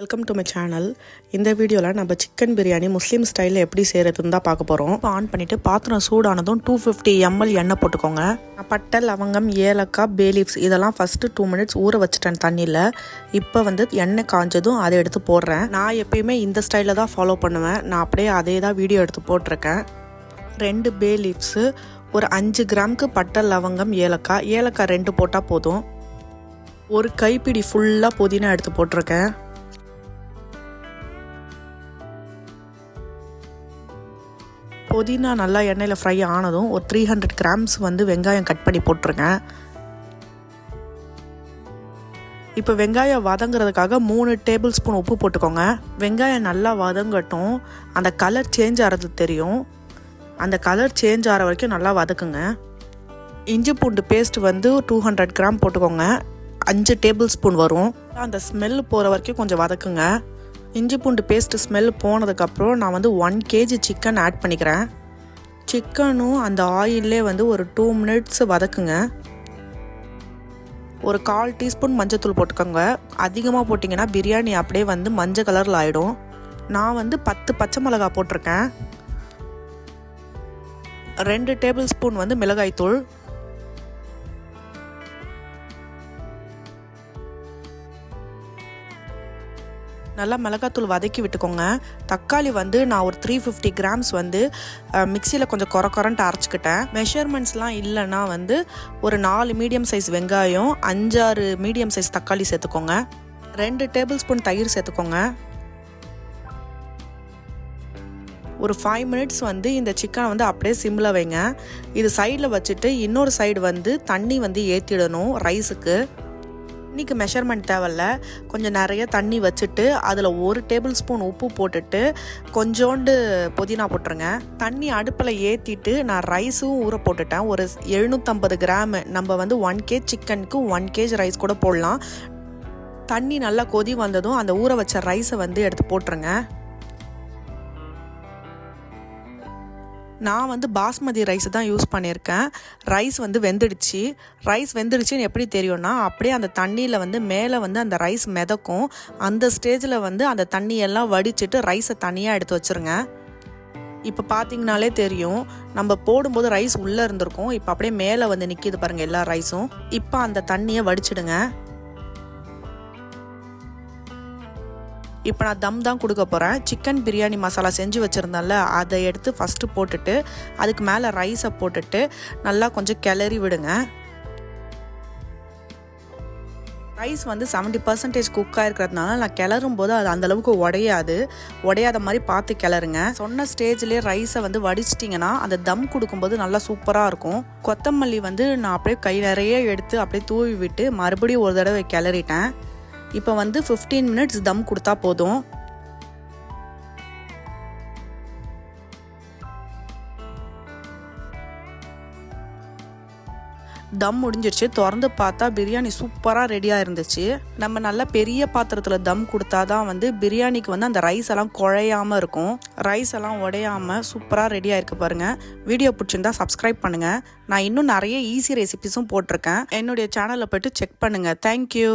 Welcome to my channel. இந்த வீடியோவில் நம்ம சிக்கன் பிரியாணி முஸ்லீம் ஸ்டைலில் எப்படி செய்கிறதுன்னு தான் பார்க்க போகிறோம். ஆன் பண்ணிவிட்டு பாத்திரம் சூடானதும் 250 ml எண்ணெய் போட்டுக்கோங்க. பட்டை, லவங்கம், ஏலக்காய், பே லீவ்ஸ் இதெல்லாம் ஃபஸ்ட்டு 2 minutes ஊற வச்சுட்டேன் தண்ணியில். இப்போ எண்ணெய் காஞ்சதும் அதை எடுத்து போடுறேன். நான் எப்பயுமே இந்த ஸ்டைலில் தான் ஃபாலோ பண்ணுவேன். நான் அப்படியே அதே தான் வீடியோ எடுத்து போட்டிருக்கேன். 2 பே லீவ்ஸு, ஒரு 5 கிராமுக்கு பட்டை, லவங்கம், ஏலக்காய் 2 போட்டால் போதும். ஒரு கைப்பிடி ஃபுல்லாக புதினா எடுத்து போட்டிருக்கேன். புதினா நல்லா எண்ணெயில் ஃப்ரை ஆனதும் ஒரு 300 grams வெங்காயம் கட் பண்ணி போட்டுருங்க. இப்போ வெங்காயம் வதங்குறதுக்காக 3 டேபிள் ஸ்பூன் உப்பு போட்டுக்கோங்க. வெங்காயம் நல்லா வதங்கட்டும், அந்த கலர் சேஞ்ச் ஆகிறது தெரியும். அந்த கலர் சேஞ்ச் ஆகிற வரைக்கும் நல்லா வதக்குங்க. இஞ்சி பூண்டு பேஸ்ட் 200 கிராம் போட்டுக்கோங்க. 5 டேபிள் ஸ்பூன் வரும். அந்த ஸ்மெல் போகிற வரைக்கும் கொஞ்சம் வதக்குங்க. இஞ்சி பூண்டு பேஸ்ட் ஸ்மெல் போனதுக்கப்புறம் நான் 1 kg சிக்கன் ஆட் பண்ணிக்கிறேன். சிக்கனும் அந்த ஆயிலே ஒரு 2 minutes வதக்குங்க. ஒரு 1/4 டீஸ்பூன் மஞ்சத்தூள் போட்டுக்கோங்க. அதிகமாக போட்டிங்கன்னா பிரியாணி அப்படியே மஞ்சள் கலரில் ஆகிடும். நான் 10 பச்சை மிளகாய் போட்டிருக்கேன். 2 டேபிள் ஸ்பூன் மிளகாய்த்தூள், நல்லா மிளகாத்தூள் வதக்கி விட்டுக்கோங்க. தக்காளி நான் ஒரு 350 grams மிக்சியில் கொஞ்சம் கொரன்ட்டு அரைச்சிக்கிட்டேன். மெஷர்மெண்ட்ஸ்லாம் இல்லைன்னா ஒரு 4 மீடியம் சைஸ் வெங்காயம், 5-6 மீடியம் சைஸ் தக்காளி சேர்த்துக்கோங்க. 2 டேபிள் ஸ்பூன் தயிர் சேர்த்துக்கோங்க. ஒரு 5 minutes இந்த சிக்கனை அப்படியே சிம்மில் வைங்க. இது சைடில் வச்சுட்டு இன்னொரு சைடு தண்ணி ஏற்றிடணும் ரைஸுக்கு. இன்றைக்கி மெஷர்மெண்ட் தேவையில்ல, கொஞ்சம் நிறைய தண்ணி வச்சுட்டு அதில் 1 டேபிள் ஸ்பூன் உப்பு போட்டுட்டு கொஞ்சோண்டு புதினா போட்டுருங்க. தண்ணி அடுப்பில் ஏற்றிட்டு நான் ரைஸும் ஊற போட்டுட்டேன். ஒரு 750 கிராம். நம்ம 1 kg சிக்கனுக்கு 1 kg ரைஸ் கூட போடலாம். தண்ணி நல்லா கொதி வந்ததும் அந்த ஊற வச்ச ரைஸை எடுத்து போட்டுருங்க. நான் பாஸ்மதி ரைஸ் தான் யூஸ் பண்ணியிருக்கேன். ரைஸ் வெந்துடுச்சு. ரைஸ் வெந்துடுச்சுன்னு எப்படி தெரியும்னா, அப்படியே அந்த தண்ணியில் மேலே அந்த ரைஸ் மிதக்கும். அந்த ஸ்டேஜில் அந்த தண்ணியெல்லாம் வடிச்சிட்டு ரைஸை தனியாக எடுத்து வச்சுருங்க. இப்போ பார்த்தீங்கனாலே தெரியும், நம்ம போடும்போது ரைஸ் உள்ளே இருந்திருக்கும். இப்போ அப்படியே மேலே நிற்கிது பாருங்கள் எல்லா ரைஸும். இப்போ அந்த தண்ணியை வடிச்சிடுங்க. இப்போ நான் தம் தான் கொடுக்க போகிறேன். சிக்கன் பிரியாணி மசாலா செஞ்சு வச்சுருந்தேன்ல, அதை எடுத்து ஃபஸ்ட்டு போட்டுட்டு அதுக்கு மேலே ரைஸை போட்டுட்டு நல்லா கொஞ்சம் கிளறி விடுங்க. ரைஸ் 70% குக்காக இருக்கிறதுனால நான் கிளறும் போது அது அந்தளவுக்கு உடையாத மாதிரி பார்த்து கிளறுங்க. சொன்ன ஸ்டேஜ்லேயே ரைஸை வடிச்சிட்டிங்கன்னா அந்த தம் கொடுக்கும்போது நல்லா சூப்பராக இருக்கும். கொத்தமல்லி நான் அப்படியே கை நிறைய எடுத்து அப்படியே தூவி விட்டு மறுபடியும் ஒரு தடவை கிளறிட்டேன். இப்போ 15 minutes தம் கொடுத்தா போதும். தம் முடிஞ்சிருச்சு. திறந்து பார்த்தா பிரியாணி சூப்பராக ரெடியாக இருந்துச்சு. நம்ம நல்லா பெரிய பாத்திரத்தில் தம் கொடுத்தா தான் பிரியாணிக்கு அந்த ரைஸ் எல்லாம் குழையாமல் இருக்கும். ரைஸ் எல்லாம் உடையாமல் சூப்பராக ரெடியாக இருக்கு பாருங்கள். வீடியோ பிடிச்சிருந்தா சப்ஸ்கிரைப் பண்ணுங்கள். நான் இன்னும் நிறைய ஈஸி ரெசிபிஸும் போட்டிருக்கேன். என்னுடைய சேனலில் போய்ட்டு செக் பண்ணுங்கள். தேங்க்யூ.